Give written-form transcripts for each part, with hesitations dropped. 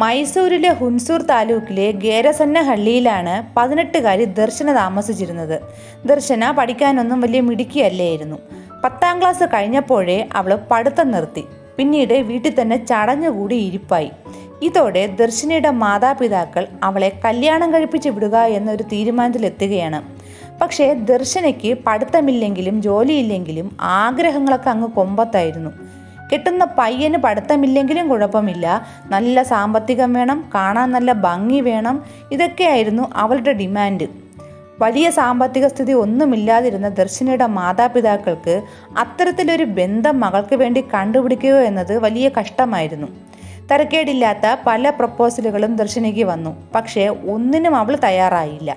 മൈസൂരിലെ ഹുൻസൂർ താലൂക്കിലെ ഗേരസന്നഹള്ളിയിലാണ് 18കാരി ദർശന താമസിച്ചിരുന്നത്. ദർശന പഠിക്കാനൊന്നും വലിയ മിടുക്കിയല്ലായിരുന്നു. 10ാം ക്ലാസ് കഴിഞ്ഞപ്പോഴേ അവൾ പഠിത്തം നിർത്തി. പിന്നീട് വീട്ടിൽ തന്നെ ചടഞ്ഞുകൂടി ഇരിപ്പായി. ഇതോടെ ദർശനയുടെ മാതാപിതാക്കൾ അവളെ കല്യാണം കഴിപ്പിച്ച് വിടുക എന്നൊരു തീരുമാനത്തിലെത്തുകയാണ്. പക്ഷേ ദർശനയ്ക്ക് പഠിത്തമില്ലെങ്കിലും ജോലിയില്ലെങ്കിലും ആഗ്രഹങ്ങളൊക്കെ അങ്ങ് കൊമ്പത്തായിരുന്നു. കെട്ടുന്ന പയ്യന് പഠിത്തമില്ലെങ്കിലും കുഴപ്പമില്ല, നല്ല സാമ്പത്തികം വേണം, കാണാൻ നല്ല ഭംഗി വേണം, ഇതൊക്കെയായിരുന്നു അവളുടെ ഡിമാൻഡ്. വലിയ സാമ്പത്തിക സ്ഥിതി ഒന്നുമില്ലാതിരുന്ന ദർശനയുടെ മാതാപിതാക്കൾക്ക് അത്തരത്തിലൊരു ബന്ധം മകൾക്ക് വേണ്ടി കണ്ടുപിടിക്കുക എന്നത് വലിയ കഷ്ടമായിരുന്നു. തരക്കേടില്ലാത്ത പല പ്രപ്പോസലുകളും ദർശനയ്ക്ക് വന്നു. പക്ഷേ ഒന്നിനും അവൾ തയ്യാറായില്ല.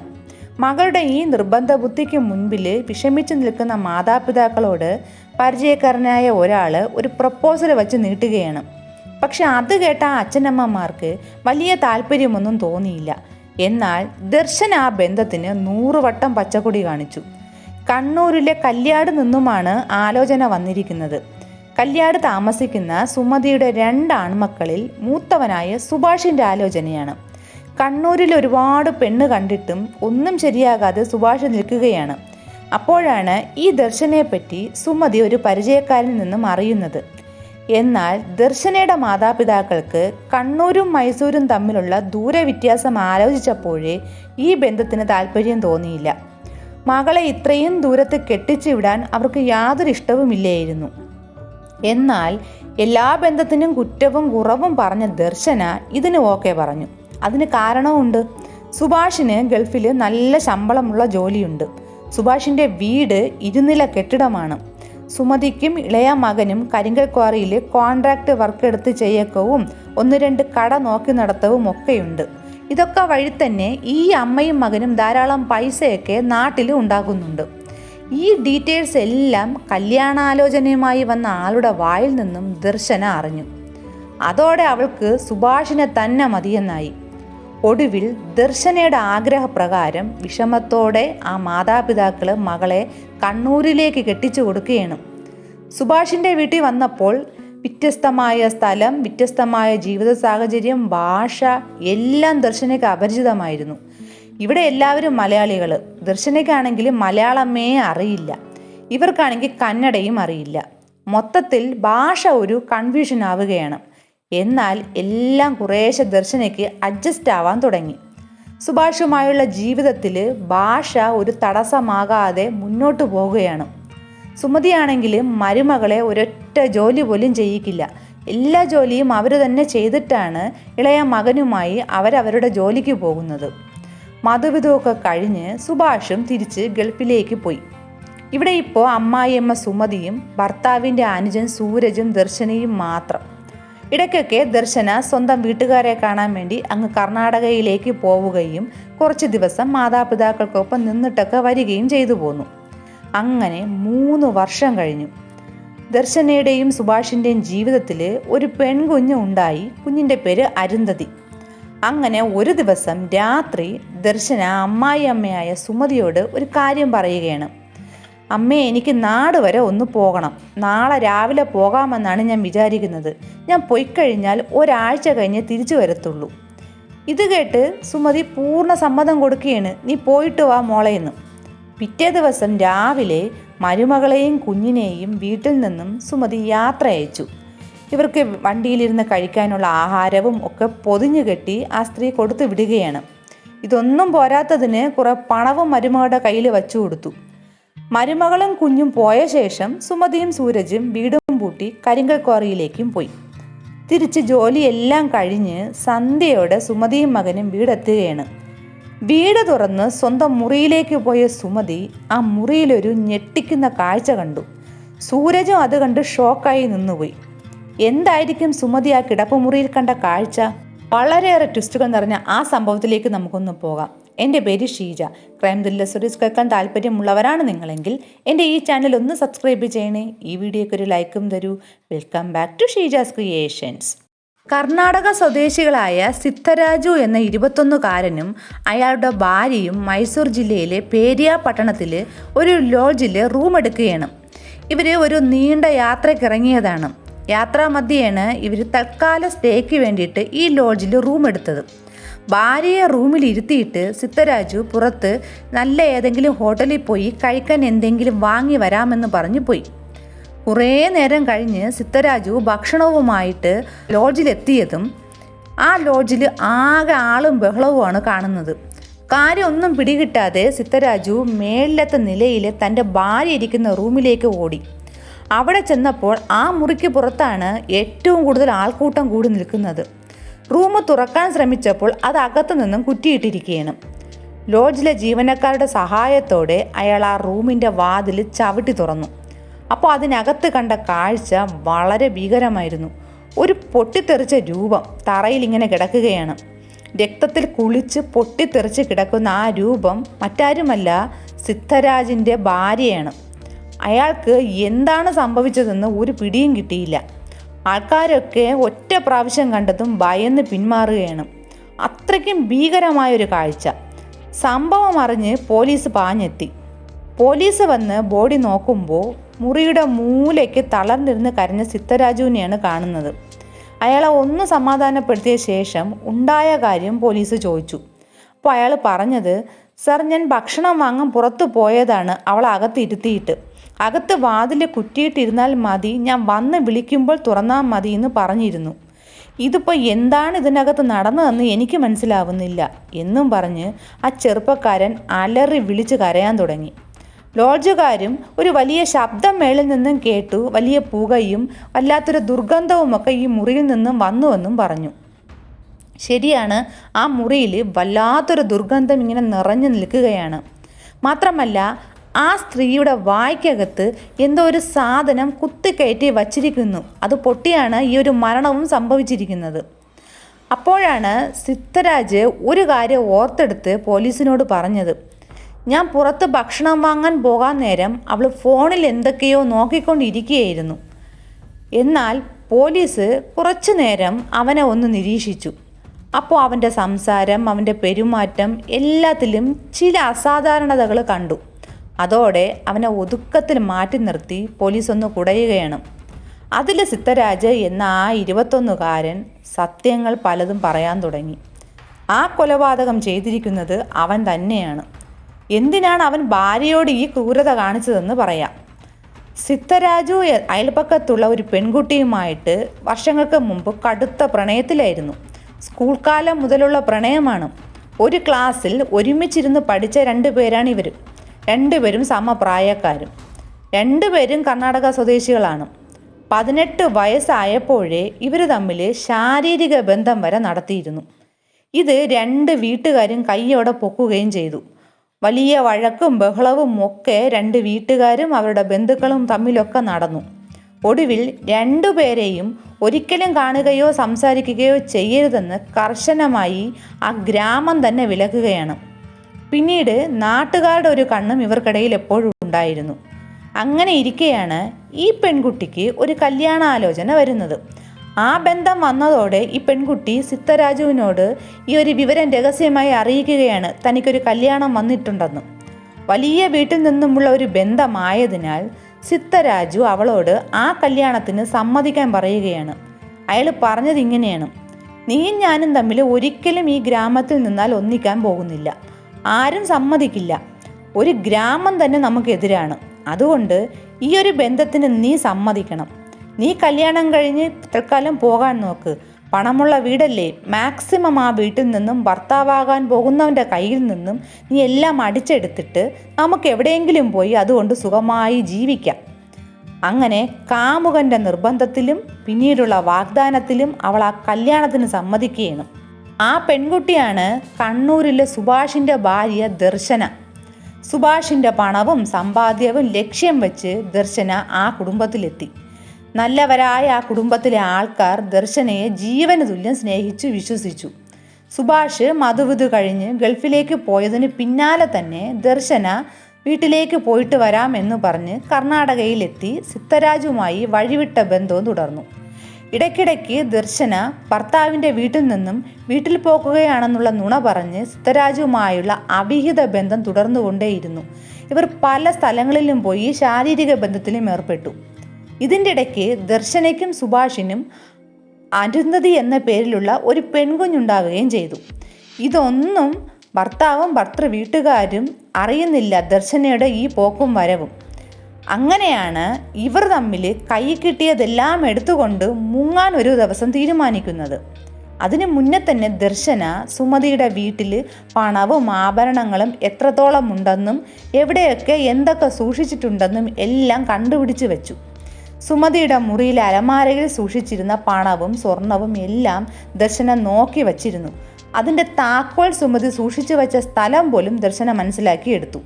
മകളുടെ ഈ നിർബന്ധ ബുദ്ധിക്ക് മുൻപിൽ വിഷമിച്ചു നിൽക്കുന്ന മാതാപിതാക്കളോട് പരിചയക്കാരനായ ഒരാൾ ഒരു പ്രപ്പോസൽ വച്ച് നീട്ടുകയാണ്. പക്ഷെ അത് കേട്ട അച്ഛനമ്മമാർക്ക് വലിയ താല്പര്യമൊന്നും തോന്നിയില്ല. എന്നാൽ ദർശന ആ ബന്ധത്തിന് 100 വട്ടം പച്ചക്കൊടി കാണിച്ചു. കണ്ണൂരിലെ കല്യാട് നിന്നുമാണ് ആലോചന വന്നിരിക്കുന്നത്. കല്യാട് താമസിക്കുന്ന സുമതിയുടെ 2 ആൺമക്കളിൽ മൂത്തവനായ സുഭാഷിൻ്റെ ആലോചനയാണ്. കണ്ണൂരിൽ ഒരുപാട് പെണ്ണ് കണ്ടിട്ടും ഒന്നും ശരിയാകാതെ സുഭാഷ് നിൽക്കുകയാണ്. അപ്പോഴാണ് ഈ ദർശനയെപ്പറ്റി സുമതി ഒരു പരിചയക്കാരിൽ നിന്നും അറിയുന്നത്. എന്നാൽ ദർശനയുടെ മാതാപിതാക്കൾക്ക് കണ്ണൂരും മൈസൂരും തമ്മിലുള്ള ദൂരവ്യത്യാസം ആലോചിച്ചപ്പോഴേ ഈ ബന്ധത്തിന് താല്പര്യം തോന്നിയില്ല. മകളെ ഇത്രയും ദൂരത്ത് കെട്ടിച്ചു വിടാൻ അവർക്ക് യാതൊരു ഇഷ്ടവുമില്ലായിരുന്നു. എന്നാൽ എല്ലാ ബന്ധത്തിനും കുറ്റവും കുറവും പറഞ്ഞ ദർശന ഇതിന് ഓക്കെ പറഞ്ഞു. അതിന് കാരണമുണ്ട്. സുഭാഷിന് ഗൾഫിൽ നല്ല ശമ്പളമുള്ള ജോലിയുണ്ട്. സുഭാഷിൻ്റെ വീട് 2 നില കെട്ടിടമാണ്. സുമതിക്കും ഇളയ മകനും കരിങ്കൽ ക്വാറിയിൽ കോൺട്രാക്ട് വർക്ക് എടുത്ത് ചെയ്യക്കവും 1-2 കട നോക്കി നടത്തവും ഒക്കെയുണ്ട്. ഇതൊക്കെ വഴി തന്നെ ഈ അമ്മയും മകനും ധാരാളം പൈസയൊക്കെ നാട്ടിൽ ഉണ്ടാകുന്നുണ്ട്. ഈ ഡീറ്റെയിൽസ് എല്ലാം കല്യാണാലോചനയുമായി വന്ന ആളുടെ വായിൽ നിന്നും ദർശന അറിഞ്ഞു. അതോടെ അവൾക്ക് സുഭാഷിനെ തന്നെ മതിയെന്നായി. ഒടുവിൽ ദർശനയുടെ ആഗ്രഹപ്രകാരം വിഷമത്തോടെ ആ മാതാപിതാക്കൾ മകളെ കണ്ണൂരിലേക്ക് കെട്ടിച്ചു കൊടുക്കുകയാണ്. സുഭാഷിൻ്റെ വീട്ടിൽ വന്നപ്പോൾ വ്യത്യസ്തമായ സ്ഥലം, വ്യത്യസ്തമായ ജീവിത സാഹചര്യം, ഭാഷ എല്ലാം ദർശനയ്ക്ക് അപരിചിതമായിരുന്നു. ഇവിടെ എല്ലാവരും മലയാളികൾ. ദർശനയ്ക്കാണെങ്കിൽ മലയാളമേ അറിയില്ല. ഇവർക്കാണെങ്കിൽ കന്നഡയും അറിയില്ല. മൊത്തത്തിൽ ഭാഷ ഒരു കൺഫ്യൂഷൻ ആവുകയാണ്. എന്നാൽ എല്ലാം കുറേശ്ശെ ദർശനയ്ക്ക് അഡ്ജസ്റ്റ് ആവാൻ തുടങ്ങി. സുഭാഷുമായുള്ള ജീവിതത്തിൽ ഭാഷ ഒരു തടസ്സമാകാതെ മുന്നോട്ട് പോവുകയാണ്. സുമതിയാണെങ്കിൽ മരുമകളെ ഒരൊറ്റ ജോലി പോലും ചെയ്യിക്കില്ല. എല്ലാ ജോലിയും അവർ തന്നെ ചെയ്തിട്ടാണ് ഇളയ മകനുമായി അവരവരുടെ ജോലിക്ക് പോകുന്നത്. മധുവിധമൊക്കെ കഴിഞ്ഞ് സുഭാഷും തിരിച്ച് ഗൾഫിലേക്ക് പോയി. ഇവിടെ ഇപ്പോൾ അമ്മായിയമ്മ സുമതിയും ഭർത്താവിൻ്റെ അനുജൻ സൂരജും ദർശനയും മാത്രം. ഇടയ്ക്കൊക്കെ ദർശന സ്വന്തം വീട്ടുകാരെ കാണാൻ വേണ്ടി അങ്ങ് കർണാടകയിലേക്ക് പോവുകയും കുറച്ച് ദിവസം മാതാപിതാക്കൾക്കൊപ്പം നിന്നിട്ടൊക്കെ വരികയും ചെയ്തു പോന്നു. അങ്ങനെ 3 വർഷം കഴിഞ്ഞു. ദർശനയുടെയും സുഭാഷിൻ്റെയും ജീവിതത്തിൽ ഒരു പെൺകുഞ്ഞ് ഉണ്ടായി. കുഞ്ഞിൻ്റെ പേര് അരുന്ധതി. അങ്ങനെ ഒരു ദിവസം രാത്രി ദർശന അമ്മായി അമ്മയായ സുമതിയോട് ഒരു കാര്യം പറയുകയാണ്. അമ്മേ, എനിക്ക് നാട് വരെ ഒന്ന് പോകണം. നാളെ രാവിലെ പോകാമെന്നാണ് ഞാൻ വിചാരിക്കുന്നത്. ഞാൻ പോയിക്കഴിഞ്ഞാൽ ഒരാഴ്ച കഴിഞ്ഞ് തിരിച്ചു വരത്തുള്ളൂ. ഇത് കേട്ട് സുമതി പൂർണ്ണ സമ്മതം കൊടുക്കുകയാണ്. നീ പോയിട്ട് വാ മോളേന്ന്. പിറ്റേ ദിവസം രാവിലെ മരുമകളെയും കുഞ്ഞിനെയും വീട്ടിൽ നിന്നും സുമതി യാത്ര അയച്ചു. ഇവർക്ക് വണ്ടിയിലിരുന്ന് കഴിക്കാനുള്ള ആഹാരവും ഒക്കെ പൊതിഞ്ഞു കെട്ടി ആ സ്ത്രീ കൊടുത്തു വിടുകയാണ്. ഇതൊന്നും പോരാത്തതിന് കുറെ പണവും മരുമകളുടെ കയ്യിൽ വച്ചു കൊടുത്തു. മരുമകളും കുഞ്ഞും പോയ ശേഷം സുമതിയും സൂരജും വീടും പൂട്ടി കരിങ്കൽ ക്വാറിയിലേക്കും പോയി. തിരിച്ച് ജോലിയെല്ലാം കഴിഞ്ഞ് സന്ധ്യയോടെ സുമതിയും മകനും വീടെത്തുകയാണ്. വീട് തുറന്ന് സ്വന്തം മുറിയിലേക്ക് പോയ സുമതി ആ മുറിയിലൊരു ഞെട്ടിക്കുന്ന കാഴ്ച കണ്ടു. സൂരജും അത് കണ്ട് ഷോക്കായി നിന്നുപോയി. എന്തായിരിക്കും സുമതി ആ കിടപ്പുമുറിയിൽ കണ്ട കാഴ്ച? വളരെയേറെ ട്വിസ്റ്റുകൾ നിറഞ്ഞ ആ സംഭവത്തിലേക്ക് നമുക്കൊന്ന് പോകാം. എൻ്റെ പേര് ഷീജ. ക്രൈം ത്രില്ലർ സ്റ്റോറീസ് കേൾക്കാൻ താല്പര്യമുള്ളവരാണ് നിങ്ങളെങ്കിൽ എൻ്റെ ഈ ചാനൽ ഒന്ന് സബ്സ്ക്രൈബ് ചെയ്യണേ. ഈ വീഡിയോയ്ക്ക് ഒരു ലൈക്കും തരൂ. Welcome back to Sheeja's creations. Karnataka സ്വദേശികളായ സിദ്ധരാജു എന്ന 21കാരനും അയാളുടെ ഭാര്യയും മൈസൂർ ജില്ലയിലെ പേരിയ പട്ടണത്തിൽ ഒരു ലോഡ്ജിൽ റൂം എടുക്കുകയാണ്. ഇവർ ഒരു നീണ്ട യാത്രയ്ക്കിറങ്ങിയതാണ്. യാത്രാമധ്യേയാണ് ഇവർ തൽക്കാല സ്റ്റേക്ക് വേണ്ടിയിട്ട് ഈ ലോഡ്ജിൽ റൂം എടുത്തത്. ഭാര്യയെ റൂമിൽ ഇരുത്തിയിട്ട് സിദ്ധരാജു പുറത്ത് നല്ല ഏതെങ്കിലും ഹോട്ടലിൽ പോയി കഴിക്കാൻ എന്തെങ്കിലും വാങ്ങി വരാമെന്ന് പറഞ്ഞു പോയി. കുറേ നേരം കഴിഞ്ഞ് സിദ്ധരാജു ഭക്ഷണവുമായിട്ട് ലോഡ്ജിലെത്തിയതും ആ ലോഡ്ജിൽ ആകെ ആളും ബഹളവുമാണ് കാണുന്നത്. കാര്യമൊന്നും പിടികിട്ടാതെ സിദ്ധരാജു മേളിലത്തെ നിലയിൽ തൻ്റെ ഭാര്യ ഇരിക്കുന്ന റൂമിലേക്ക് ഓടി. അവിടെ ചെന്നപ്പോൾ ആ മുറിക്ക് പുറത്താണ് ഏറ്റവും കൂടുതൽ ആൾക്കൂട്ടം കൂടി നിൽക്കുന്നത്. റൂം തുറക്കാൻ ശ്രമിച്ചപ്പോൾ അത് അകത്തു നിന്നും കുറ്റിയിട്ടിരിക്കുകയാണ്. ലോഡ്ജിലെ ജീവനക്കാരുടെ സഹായത്തോടെ അയാൾ ആ റൂമിൻ്റെ വാതിൽ ചവിട്ടി തുറന്നു. അപ്പോൾ അതിനകത്ത് കണ്ട കാഴ്ച വളരെ ഭീകരമായിരുന്നു. ഒരു പൊട്ടിത്തെറിച്ച രൂപം തറയിൽ ഇങ്ങനെ കിടക്കുകയാണ്. രക്തത്തിൽ കുളിച്ച് പൊട്ടിത്തെറിച്ച് കിടക്കുന്ന ആ രൂപം മറ്റാരുമല്ല, സിദ്ധരാജിൻ്റെ ഭാര്യയാണ്. അയാൾക്ക് എന്താണ് സംഭവിച്ചതെന്ന് ഒരു പിടിയും കിട്ടിയില്ല. ആൾക്കാരൊക്കെ ഒറ്റ പ്രാവശ്യം കണ്ടതും ഭയന്ന് പിന്മാറുകയാണ്. അത്രയ്ക്കും ഭീകരമായൊരു കാഴ്ച. സംഭവം അറിഞ്ഞ് പോലീസ് പാഞ്ഞെത്തി. പോലീസ് വന്ന് ബോഡി നോക്കുമ്പോൾ മുറിയുടെ മൂലയ്ക്ക് തളർന്നിരുന്ന് കരഞ്ഞ സിദ്ധരാജുവിനെയാണ് കാണുന്നത്. അയാളെ ഒന്ന് സമാധാനപ്പെടുത്തിയ ശേഷം ഉണ്ടായ കാര്യം പോലീസ് ചോദിച്ചു. അപ്പോൾ അയാൾ പറഞ്ഞത്, സർ, ഞാൻ ഭക്ഷണം വാങ്ങാൻ പുറത്തു പോയതാണ്. അവളെ അകത്ത് ഇരുത്തിയിട്ട് അകത്ത് വാതിൽ കുറ്റിയിട്ടിരുന്നാൽ മതി, ഞാൻ വന്ന് വിളിക്കുമ്പോൾ തുറന്നാൽ മതി എന്ന് പറഞ്ഞിരുന്നു. ഇതിപ്പോൾ എന്താണ് ഇതിനകത്ത് നടന്നതെന്ന് എനിക്ക് മനസ്സിലാവുന്നില്ല എന്നും പറഞ്ഞ് ആ ചെറുപ്പക്കാരൻ അലറി വിളിച്ച് കരയാൻ തുടങ്ങി. ലോഡ്ജുകാരും ഒരു വലിയ ശബ്ദം മേളിൽ നിന്നും കേട്ടു. വലിയ പുകയും വല്ലാത്തൊരു ദുർഗന്ധവുമൊക്കെ ഈ മുറിയിൽ നിന്നും വന്നുവെന്നും പറഞ്ഞു. ശരിയാണ്, ആ മുറിയിൽ വല്ലാത്തൊരു ദുർഗന്ധം ഇങ്ങനെ നിറഞ്ഞു നിൽക്കുകയാണ്. മാത്രമല്ല, ആ സ്ത്രീയുടെ വായ്ക്കകത്ത് എന്തോ ഒരു സാധനം കുത്തിക്കയറ്റി വച്ചിരിക്കുന്നു. അത് പൊട്ടിയാണ് ഈ ഒരു മരണവും സംഭവിച്ചിരിക്കുന്നത്. അപ്പോഴാണ് സിദ്ധരാജ് ഒരു കാര്യം ഓർത്തെടുത്ത് പോലീസിനോട് പറഞ്ഞത്. ഞാൻ പുറത്ത് ഭക്ഷണം വാങ്ങാൻ പോകാൻ നേരം അവൾ ഫോണിൽ എന്തൊക്കെയോ നോക്കിക്കൊണ്ടിരിക്കുകയായിരുന്നു. എന്നാൽ പോലീസ് കുറച്ചു നേരം അവനെ ഒന്ന് നിരീക്ഷിച്ചു. അപ്പോൾ അവൻ്റെ സംസാരം, അവൻ്റെ പെരുമാറ്റം എല്ലാത്തിലും ചില അസാധാരണതകൾ കണ്ടു. അതോടെ അവനെ ഒതുക്കത്തിൽ മാറ്റി നിർത്തി പോലീസ് ഒന്ന് കുടയുകയാണ്. അതിൽ സിദ്ധരാജ് എന്ന ആ 21കാരൻ സത്യങ്ങൾ പലതും പറയാൻ തുടങ്ങി. ആ കൊലപാതകം ചെയ്തിരിക്കുന്നത് അവൻ തന്നെയാണ്. എന്തിനാണ് അവൻ ഭാര്യയോട് ഈ ക്രൂരത കാണിച്ചതെന്ന് പറയാം. സിദ്ധരാജു അയൽപക്കത്തുള്ള ഒരു പെൺകുട്ടിയുമായിട്ട് വർഷങ്ങൾക്ക് മുമ്പ് കടുത്ത പ്രണയത്തിലായിരുന്നു. സ്കൂൾ കാലം മുതലുള്ള പ്രണയമാണ്. ഒരു ക്ലാസ്സിൽ ഒരുമിച്ചിരുന്ന് പഠിച്ച 2 പേരാണ് ഇവർ. 2 പേരും സമപ്രായക്കാരും. 2 പേരും കർണാടക സ്വദേശികളാണ്. 18 വയസ്സായപ്പോഴേ ഇവർ തമ്മിൽ ശാരീരിക ബന്ധം വരെ നടത്തിയിരുന്നു. ഇത് 2 വീട്ടുകാരും കയ്യോടെ പൊക്കുകയും ചെയ്തു. വലിയ വഴക്കും ബഹളവും ഒക്കെ 2 വീട്ടുകാരും അവരുടെ ബന്ധുക്കളും തമ്മിലൊക്കെ നടന്നു. ഒടുവിൽ 2 പേരെയും ഒരിക്കലും കാണുകയോ സംസാരിക്കുകയോ ചെയ്യരുതെന്ന് കർശനമായി ആ ഗ്രാമം തന്നെ വിലക്കുകയാണ്. പിന്നീട് നാട്ടുകാരുടെ ഒരു കണ്ണും ഇവർക്കിടയിൽ എപ്പോഴും ഉണ്ടായിരുന്നു. അങ്ങനെ ഇരിക്കെയാണ് ഈ പെൺകുട്ടിക്ക് ഒരു കല്യാണാലോചന വരുന്നത്. ആ ബന്ധം വന്നതോടെ ഈ പെൺകുട്ടി സിദ്ധരാജുവിനോട് ഈ ഒരു വിവരം രഹസ്യമായി അറിയിക്കുകയാണ്, തനിക്കൊരു കല്യാണം വന്നിട്ടുണ്ടെന്ന്. വലിയ വീട്ടിൽ നിന്നുമുള്ള ഒരു ബന്ധമായതിനാൽ സിദ്ധരാജു അവളോട് ആ കല്യാണത്തിന് സമ്മതിക്കാൻ പറയുകയാണ്. അയാൾ പറഞ്ഞത് ഇങ്ങനെയാണ്: നീയും ഞാനും തമ്മിൽ ഒരിക്കലും ഈ ഗ്രാമത്തിൽ നിന്നാൽ ഒന്നിക്കാൻ പോകുന്നില്ല. ആരും സമ്മതിക്കില്ല. ഒരു ഗ്രാമം തന്നെ നമുക്കെതിരാണ്. അതുകൊണ്ട് ഈ ഒരു ബന്ധത്തിന് നീ സമ്മതിക്കണം. നീ കല്യാണം കഴിഞ്ഞ് തൽക്കാലം പോകാൻ നോക്ക്. പണമുള്ള വീടല്ലേ, മാക്സിമം ആ വീട്ടിൽ നിന്നും ഭർത്താവാകാൻ പോകുന്നവൻ്റെ കയ്യിൽ നിന്നും നീ എല്ലാം അടിച്ചെടുത്തിട്ട് നമുക്ക് എവിടെയെങ്കിലും പോയി അതുകൊണ്ട് സുഖമായി ജീവിക്കാം. അങ്ങനെ കാമുകൻ്റെ നിർബന്ധത്തിലും പിന്നീടുള്ള വാഗ്ദാനത്തിലും അവൾ ആ കല്യാണത്തിന് സമ്മതിക്കുകയാണ്. ആ പെൺകുട്ടിയാണ് കണ്ണൂരിലെ സുഭാഷിൻ്റെ ഭാര്യ ദർശന. സുഭാഷിൻ്റെ പണവും സമ്പാദ്യവും ലക്ഷ്യം വെച്ച് ദർശന ആ കുടുംബത്തിലെത്തി. നല്ലവരായ ആ കുടുംബത്തിലെ ആൾക്കാർ ദർശനയെ ജീവന് തുല്യം സ്നേഹിച്ചു വിശ്വസിച്ചു. സുഭാഷ് മധുവിധു കഴിഞ്ഞ് ഗൾഫിലേക്ക് പോയതിന് പിന്നാലെ തന്നെ ദർശന വീട്ടിലേക്ക് പോയിട്ട് വരാമെന്ന് പറഞ്ഞ് കർണാടകയിലെത്തി സിദ്ധരാജുമായി വഴിവിട്ട ബന്ധവും തുടർന്നു. ഇടയ്ക്കിടയ്ക്ക് ദർശന ഭർത്താവിൻ്റെ വീട്ടിൽ നിന്നും വീട്ടിൽ പോകുകയാണെന്നുള്ള നുണ പറഞ്ഞ് സിദ്ധരാജുമായുള്ള അവിഹിത ബന്ധം തുടർന്നുകൊണ്ടേയിരുന്നു. ഇവർ പല സ്ഥലങ്ങളിലും പോയി ശാരീരിക ബന്ധത്തിലും ഏർപ്പെട്ടു. ഇതിൻ്റെ ഇടയ്ക്ക് ദർശനയ്ക്കും സുഭാഷിനും അരുന്ധതി എന്ന പേരിലുള്ള ഒരു പെൺകുഞ്ഞുണ്ടാവുകയും ചെയ്തു. ഇതൊന്നും ഭർത്താവും ഭർത്തൃ വീട്ടുകാരും അറിയുന്നില്ല, ദർശനയുടെ ഈ പോക്കും വരവും. അങ്ങനെയാണ് ഇവർ തമ്മിൽ കൈ കിട്ടിയതെല്ലാം എടുത്തുകൊണ്ട് മുങ്ങാൻ ഒരു ദിവസം തീരുമാനിക്കുന്നത്. അതിനു മുന്നേ തന്നെ ദർശന സുമതിയുടെ വീട്ടിൽ പണവും ആഭരണങ്ങളും എത്രത്തോളം ഉണ്ടെന്നും എവിടെയൊക്കെ എന്തൊക്കെ സൂക്ഷിച്ചിട്ടുണ്ടെന്നും എല്ലാം കണ്ടുപിടിച്ച് വെച്ചു. സുമതിയുടെ മുറിയിലെ അലമാരയിൽ സൂക്ഷിച്ചിരുന്ന പണവും സ്വർണവും എല്ലാം ദർശന നോക്കി വച്ചിരുന്നു. അതിൻ്റെ താക്കോൽ സുമതി സൂക്ഷിച്ചു വെച്ച സ്ഥലം പോലും ദർശന മനസ്സിലാക്കിയെടുത്തു.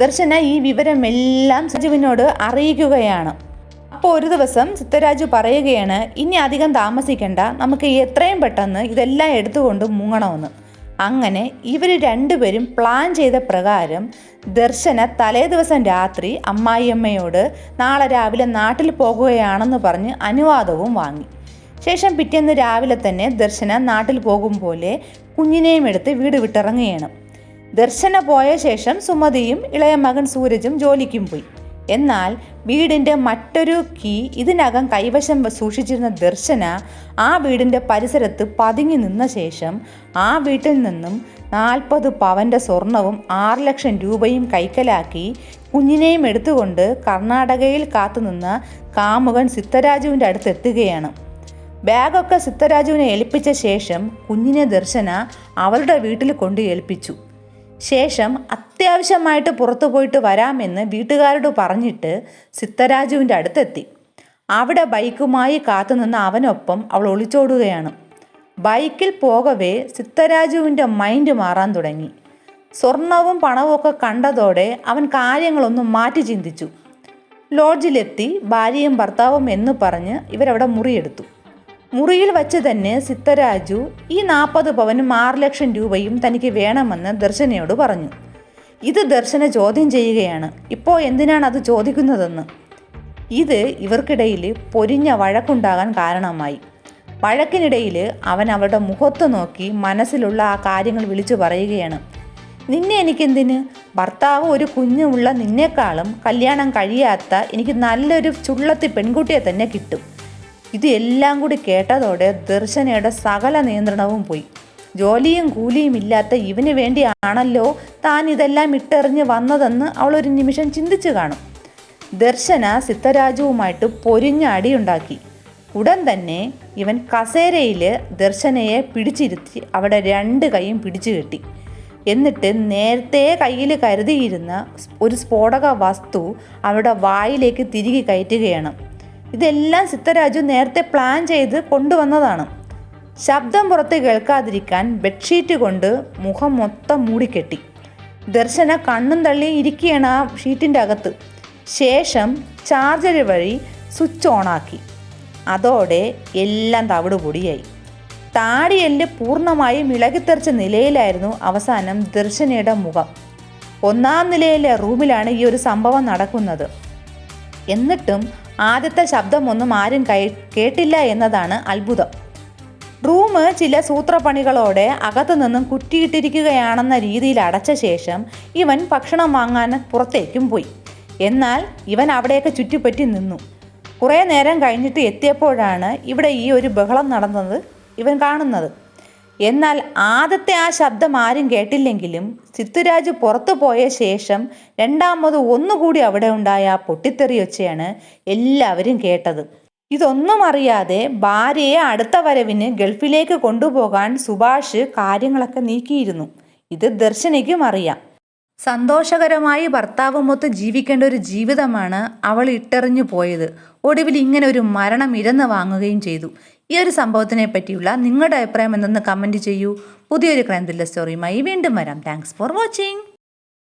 ദർശന ഈ വിവരമെല്ലാം സജുവിനോട് അറിയിക്കുകയാണ്. അപ്പോൾ ഒരു ദിവസം സിദ്ധരാജു പറയുകയാണ്, ഇനി അധികം താമസിക്കേണ്ട, നമുക്ക് എത്രയും പെട്ടെന്ന് ഇതെല്ലാം എടുത്തുകൊണ്ട് മുങ്ങണമെന്ന്. അങ്ങനെ ഇവർ രണ്ടുപേരും പ്ലാൻ ചെയ്ത പ്രകാരം ദർശന തലേ ദിവസം രാത്രി അമ്മായിയമ്മയോട് നാളെ രാവിലെ നാട്ടിൽ പോകുകയാണെന്ന് പറഞ്ഞ് അനുവാദവും വാങ്ങി. ശേഷം പിറ്റേന്ന് രാവിലെ തന്നെ ദർശന നാട്ടിൽ പോകും പോലെ കുഞ്ഞിനെയും എടുത്ത് വീട് വിട്ടിറങ്ങുകയാണ്. ദർശന പോയ ശേഷം സുമതിയും ഇളയ മകൻ സൂരജും ജോലിക്കും പോയി. എന്നാൽ വീടിൻ്റെ മറ്റൊരു കീ ഇതിനകം കൈവശം സൂക്ഷിച്ചിരുന്ന ദർശന ആ വീടിൻ്റെ പരിസരത്ത് പതുങ്ങി നിന്ന ശേഷം ആ വീട്ടിൽ നിന്നും 40 പവൻ്റെ സ്വർണവും 6 ലക്ഷം രൂപയും കൈക്കലാക്കി കുഞ്ഞിനെയും എടുത്തുകൊണ്ട് കർണാടകയിൽ കാത്തുനിന്ന കാമുകൻ സിദ്ധരാജുവിൻ്റെ അടുത്ത് എത്തുകയാണ്. ബാഗൊക്കെ സിദ്ധരാജുവിനെ ഏൽപ്പിച്ച ശേഷം കുഞ്ഞിനെ ദർശന അവളുടെ വീട്ടിൽ കൊണ്ട് ഏൽപ്പിച്ചു. ശേഷം അത്യാവശ്യമായിട്ട് പുറത്തു പോയിട്ട് വരാമെന്ന് വീട്ടുകാരോട് പറഞ്ഞിട്ട് സിദ്ധരാജുവിൻ്റെ അടുത്തെത്തി. അവിടെ ബൈക്കുമായി കാത്തുനിന്ന അവനൊപ്പം അവൾ ഒളിച്ചോടുകയാണ്. ബൈക്കിൽ പോകവേ സിദ്ധരാജുവിൻ്റെ മൈൻഡ് മാറാൻ തുടങ്ങി. സ്വർണവും പണവും ഒക്കെ കണ്ടതോടെ അവൻ കാര്യങ്ങളൊന്നും മാറ്റി ചിന്തിച്ചു. ലോഡ്ജിലെത്തി ഭാര്യയും ഭർത്താവും എന്ന് പറഞ്ഞ് ഇവരവിടെ മുറിയെടുത്തു. മുറിയിൽ വച്ച് തന്നെ സിദ്ധരാജു ഈ 40 പവനും 6 ലക്ഷം രൂപയും തനിക്ക് വേണമെന്ന് ദർശനയോട് പറഞ്ഞു. ഇത് ദർശന ചോദ്യം ചെയ്യുകയാണ്, ഇപ്പോൾ എന്തിനാണ് അത് ചോദിക്കുന്നതെന്ന്. ഇത് ഇവർക്കിടയിൽ പൊരിഞ്ഞ വഴക്കുണ്ടാകാൻ കാരണമായി. വഴക്കിനിടയിൽ അവൻ അവളുടെ മുഖത്ത് നോക്കി മനസ്സിലുള്ള ആ കാര്യങ്ങൾ വിളിച്ചു പറയുകയാണ്. നിന്നെ എനിക്കെന്തിന്? ഭർത്താവ് ഒരു കുഞ്ഞുള്ള നിന്നേക്കാളും കല്യാണം കഴിയാത്ത എനിക്ക് നല്ലൊരു ചുള്ളത്തി പെൺകുട്ടിയെ തന്നെ കിട്ടും. ഇത് എല്ലാം കൂടി കേട്ടതോടെ ദർശനയുടെ സകല നിയന്ത്രണവും പോയി. ജോലിയും കൂലിയും ഇല്ലാത്ത ഇവന് വേണ്ടിയാണല്ലോ താൻ ഇതെല്ലാം ഇട്ടെറിഞ്ഞ് വന്നതെന്ന് അവളൊരു നിമിഷം ചിന്തിച്ചു കാണും. ദർശന സിദ്ധരാജുവുമായിട്ട് പൊരിഞ്ഞ അടിയുണ്ടാക്കി. ഉടൻ തന്നെ ഇവൻ കസേരയിൽ ദർശനയെ പിടിച്ചിരുത്തി അവിടെ 2 കൈയും പിടിച്ചു കെട്ടി. എന്നിട്ട് നേരത്തെ കയ്യിൽ കരുതിയിരുന്ന ഒരു സ്ഫോടക വസ്തു അവരുടെ വായിലേക്ക് തിരികെ കയറ്റുകയാണ്. ഇതെല്ലാം സിദ്ധരാജു നേരത്തെ പ്ലാൻ ചെയ്ത് കൊണ്ടുവന്നതാണ്. ശബ്ദം പുറത്ത് കേൾക്കാതിരിക്കാൻ ബെഡ്ഷീറ്റ് കൊണ്ട് മുഖം മൊത്തം മൂടിക്കെട്ടി. ദർശന കണ്ണും തള്ളി ഇരിക്കുകയാണ് ആ ഷീറ്റിൻ്റെ അകത്ത്. ശേഷം ചാർജർ വഴി സ്വിച്ച് ഓണാക്കി. അതോടെ എല്ലാം തവിട് പൊടിയായി. താടിയെല്ല് പൂർണ്ണമായും ഇളകിത്തെറിച്ച നിലയിലായിരുന്നു അവസാനം ദർശനയുടെ മുഖം. 1-ാം നിലയിലെ റൂമിലാണ് ഈ ഒരു സംഭവം നടക്കുന്നത്. എന്നിട്ടും ആദ്യത്തെ ശബ്ദമൊന്നും ആരും കേട്ടില്ല എന്നതാണ് അത്ഭുതം. റൂം ചില സൂത്രപ്പണികളോടെ അകത്തു നിന്നും കുറ്റിയിട്ടിരിക്കുകയാണെന്ന രീതിയിൽ അടച്ച ശേഷം ഇവൻ ഭക്ഷണം വാങ്ങാൻ പുറത്തേക്കും പോയി. എന്നാൽ ഇവൻ അവിടെയൊക്കെ ചുറ്റിപ്പറ്റി നിന്നു. കുറേ നേരം കഴിഞ്ഞിട്ട് എത്തിയപ്പോഴാണ് ഇവിടെ ഈ ഒരു ബഹളം നടന്നത് ഇവൻ കാണുന്നത്. എന്നാൽ ആദ്യത്തെ ആ ശബ്ദം ആരും കേട്ടില്ലെങ്കിലും സിദ്ധരാജു പുറത്തു പോയ ശേഷം രണ്ടാമത് ഒന്നുകൂടി അവിടെ ഉണ്ടായ ആ പൊട്ടിത്തെറിയൊച്ചയാണ് എല്ലാവരും കേട്ടത്. ഇതൊന്നും അറിയാതെ ഭാര്യയെ അടുത്ത വരവിന് ഗൾഫിലേക്ക് കൊണ്ടുപോകാൻ സുഭാഷ് കാര്യങ്ങളൊക്കെ നീക്കിയിരുന്നു. ഇത് ദർശനയ്ക്കും അറിയാം. സന്തോഷകരമായി ഭർത്താവുമൊത്ത് ജീവിക്കേണ്ട ഒരു ജീവിതമാണ് അവൾ ഇട്ടെറിഞ്ഞു പോയത്. ഒടുവിൽ ഇങ്ങനെ ഒരു മരണം ഇരന്ന് വാങ്ങുകയും ചെയ്തു. ഈ ഒരു സംഭവത്തിനെ പറ്റിയുള്ള നിങ്ങളുടെ അഭിപ്രായം എന്തെന്ന് കമൻറ്റ് ചെയ്യൂ. പുതിയൊരു ക്രൈം ത്രില്ലർ സ്റ്റോറിയുമായി വീണ്ടും വരാം. Thanks for watching.